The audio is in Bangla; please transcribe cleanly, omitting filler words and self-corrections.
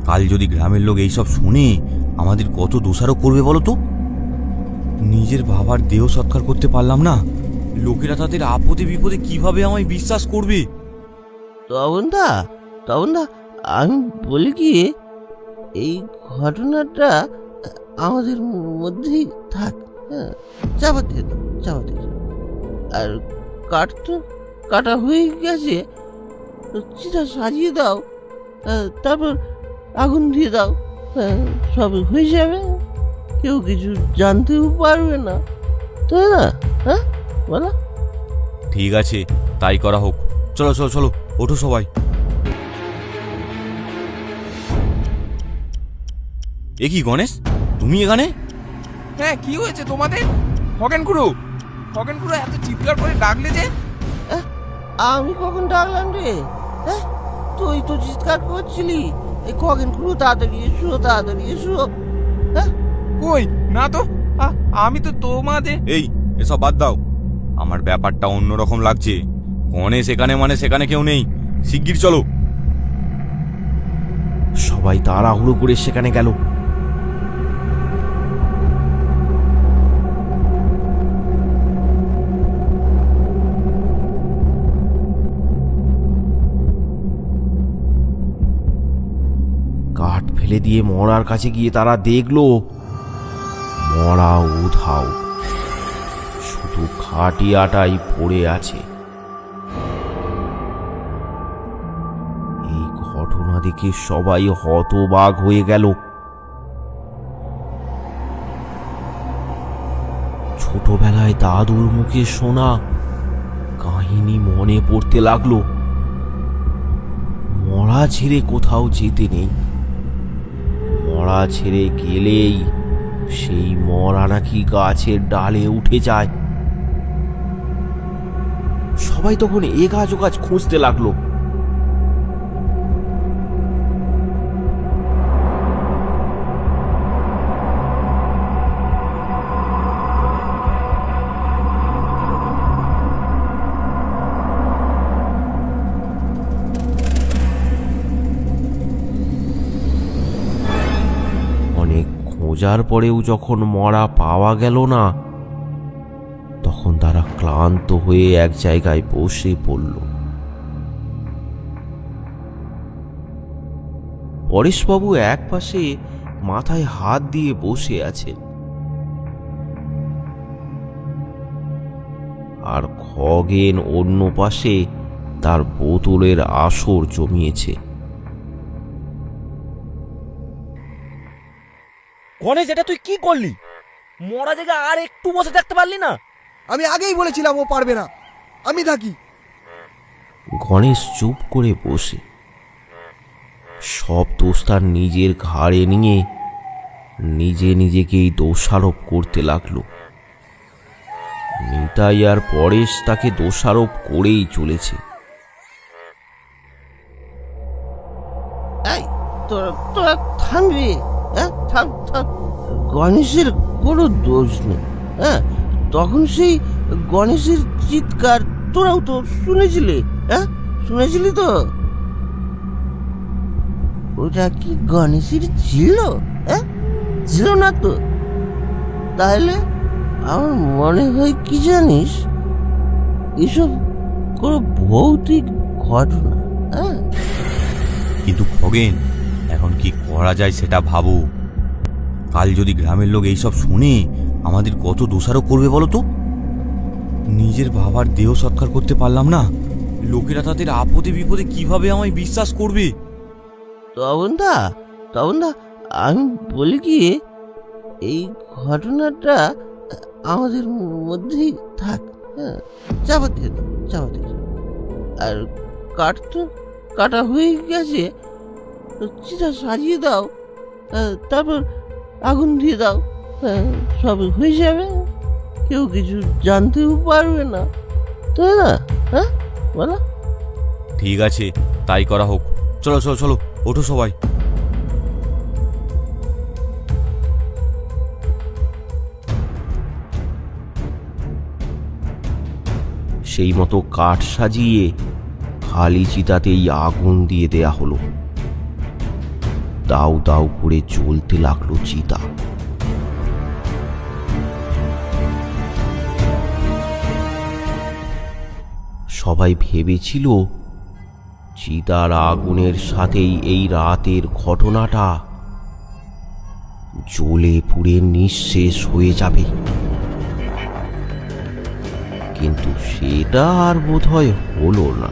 কাল যদি গ্রামের লোক এইসব শুনে আমাদের কত দোষারোপ করবে বলো তো। নিজের বাবার দেহ সৎকার করতে পারলাম না, লোকেরা তাদের আপদে বিপদে কিভাবে আমায় বিশ্বাস করবে। তবনদা তবনদা আমি বলি কি, এই ঘটনাটা আমাদের মধ্যেই থাক, হ্যাঁ, চাপা দিয়ে দাও, চাপা দিয়ে দাও। আর কাঠ তো কাটা হয়ে গেছে, চিতা সাজিয়ে দাও, তারপর আগুন দিয়ে দাও, সব হয়ে যাবে, কেউ কিছু জানতেও পারবে না, তাই না? হ্যাঁ বলো। ঠিক আছে, তাই করা হোক। চলো চলো চলো, ওঠো সবাই। এ কি গণেশ, তুমি এখানে? হ্যাঁ, কি হয়েছে তোমাদের? খগেন খুড়ো এত চিৎকার করে ডাকলে যে? আমি কখন ডাকলাম রে? হ্যাঁ, তুই তো চিৎকার করছিলি, এই খগেন খুড়ো তাড়াতাড়ি এসো, তাড়াতাড়ি এসো। হ্যাঁ, কই না তো, আমি তো তোমাদের। এই এসব বাদ দাও, আমার ব্যাপারটা অন্যরকম লাগছে। গণেশ এখানে মানে সেখানে কেউ নেই, শিগগির চলো। সবাই তাড়াহুড়ো করে সেখানে গেল। কাঠ ফেলে দিয়ে মরার কাছে গিয়ে তারা দেখল মরা উধাও, শুধু খাটিয়াটাই পড়ে আছে। এই ঘটনা দেখে সবাই হতবাক হয়ে গেল। ছোটবেলায় দাদুর মুখে শোনা কাহিনী মনে পড়তে লাগলো। মরা ছেড়ে কোথাও যেতে নেই, মরা ছেড়ে গেলেই সেই মরা নাকি গাছের ডালে উঠে যায়। সবাই তখন এ গাছ ও গাছ খুঁজতে লাগলো। অনেক খোঁজার পরেও যখন মরা পাওয়া গেল না, তখন তারা ক্লান্ত হয়ে এক জায়গায় বসে পড়ল। পরেশবাবু এক পাশে মাথায় হাত দিয়ে বসে আছেন, আর খগেন অন্য পাশে তার বোতলের আসর জমিয়েছে। গণেশ, এটা তুই কি করলি? মরা জায়গা আর একটু বসে থাকতে পারলি না? আমি আগেই বলেছিলাম ও পারবে না, আমি থাকি। গণেশ চুপ করে বসে সব দোষ তার নিজের ঘাড়ে নিয়ে নিজে নিজেকেই দোষারোপ করতে লাগলো। নিতাই আর পরেশ তাকে দোষারোপ করেই চলেছে। এই তোরা তোরা থামবি? হ্যাঁ, থাম থাম। গণেশের কোনো দোষ নেই। হ্যাঁ, তখন সেই গণেশের চিৎকার তোরাও তো শুনেছিলি। হ্যাঁ, শুনেছিলি তো? ওটা কি গণেশের ছিল? হ্যাঁ, ছিল না তো? তাহলে আমার মনে হয় কি জানিস, এসব কোনো ভৌতিক ঘটনা। হ্যাঁ, কিন্তু খগেন, এখন কি করা যায় সেটা ভাবো। কাল যদি গ্রামের লোক এইসব শুনে আমাদের কত দোষারোপ করবে বলো তো। নিজের বাবার দেহ সৎকার করতে পারলাম না, লোকেরা তাদের আপদে বিপদে কিভাবে আমায় বিশ্বাস করবে। তবনদা আমি বলি কি, এই ঘটনাটা আমাদের মধ্যেই থাক, হ্যাঁ, চাপা দিয়ে দাও, চাপা দিয়ে দাও। আর কাঠ তো কাটা হয়ে গেছে, চিতা সাজিয়ে দাও, তারপর আগুন দিয়ে দাও, সব হয়ে যাবে, কেউ কিছু জানতেও পারবে না, তাই না? হ্যাঁ বলো। ঠিক আছে, তাই করা হোক। চলো চলো চলো, ওঠো সবাই। সেই মতো কাঠ সাজিয়ে খালি চিতাতেই আগুন দিয়ে দেয়া হলো। দাউ দাউ করে জ্বলতে লাগলো চিতা। সবাই ভেবেছিল চিতার আগুনের সাথেই এই রাতের ঘটনাটা জ্বলে পুড়ে নিঃশেষ হয়ে যাবে, কিন্তু সেটা আর বোধহয় হলো না।